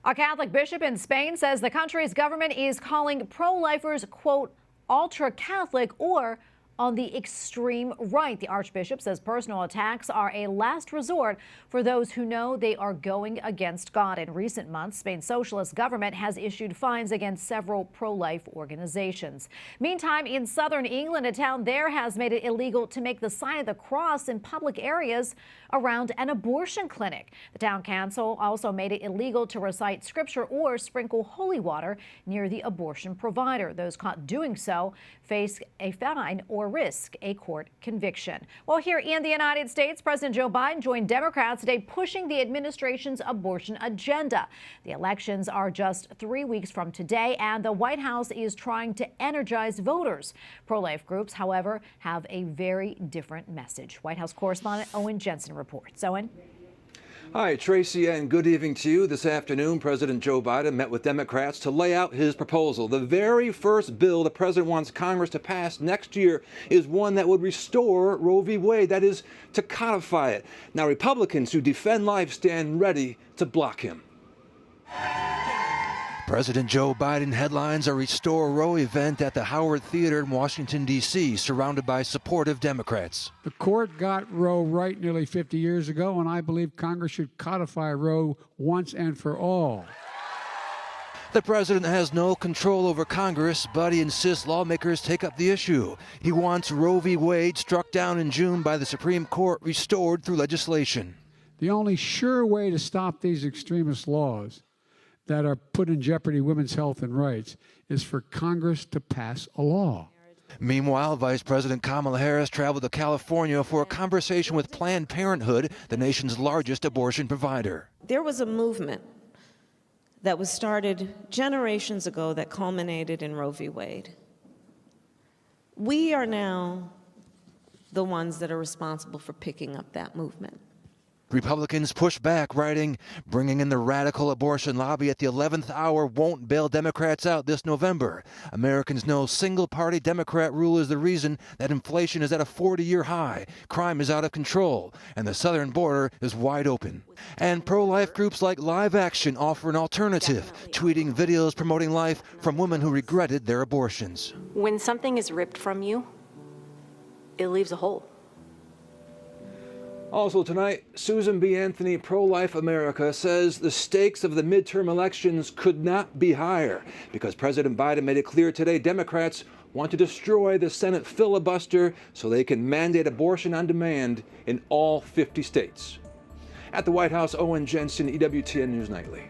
A Catholic bishop in Spain says the country's government is calling pro-lifers, quote, ultra-Catholic or on the extreme right. The archbishop says personal attacks are a last resort for those who know they are going against God. In recent months, Spain's socialist government has issued fines against several pro-life organizations. Meantime, in southern England, a town there has made it illegal to make the sign of the cross in public areas around an abortion clinic. The town council also made it illegal to recite scripture or sprinkle holy water near the abortion provider. Those caught doing so face a fine or risk a court conviction. Well, here in the United States, President Joe Biden joined Democrats today pushing the administration's abortion agenda. The elections are just 3 weeks from today, and the White House is trying to energize voters. Pro-life groups, however, have a very different message. White House correspondent Owen Jensen reports. Owen? Hi, Tracy, and good evening to you. This afternoon, President Joe Biden met with Democrats to lay out his proposal. The very first bill the president wants Congress to pass next year is one that would restore Roe v. Wade, that is, to codify it. Now, Republicans who defend life stand ready to block him. President Joe Biden headlines a Restore Roe event at the Howard Theater in Washington, D.C., surrounded by supportive Democrats. The court got Roe right nearly 50 years ago, and I believe Congress should codify Roe once and for all. The president has no control over Congress, but he insists lawmakers take up the issue. He wants Roe v. Wade, struck down in June by the Supreme Court, restored through legislation. The only sure way to stop these extremist laws that are put in jeopardy women's health and rights is for Congress to pass a law. Meanwhile, Vice President Kamala Harris traveled to California for a conversation with Planned Parenthood, the nation's largest abortion provider. There was a movement that was started generations ago that culminated in Roe v. Wade. We are now the ones that are responsible for picking up that movement. Republicans push back, writing, bringing in the radical abortion lobby at the 11th hour won't bail Democrats out this November. Americans know single-party Democrat rule is the reason that inflation is at a 40-year high, crime is out of control, and the southern border is wide open. And pro-life groups like Live Action offer an alternative, tweeting videos promoting life from women who regretted their abortions. When something is ripped from you, it leaves a hole. Also tonight, Susan B. Anthony, Pro-Life America, says the stakes of the midterm elections could not be higher because President Biden made it clear today Democrats want to destroy the Senate filibuster so they can mandate abortion on demand in all 50 states. At the White House, Owen Jensen, EWTN News Nightly.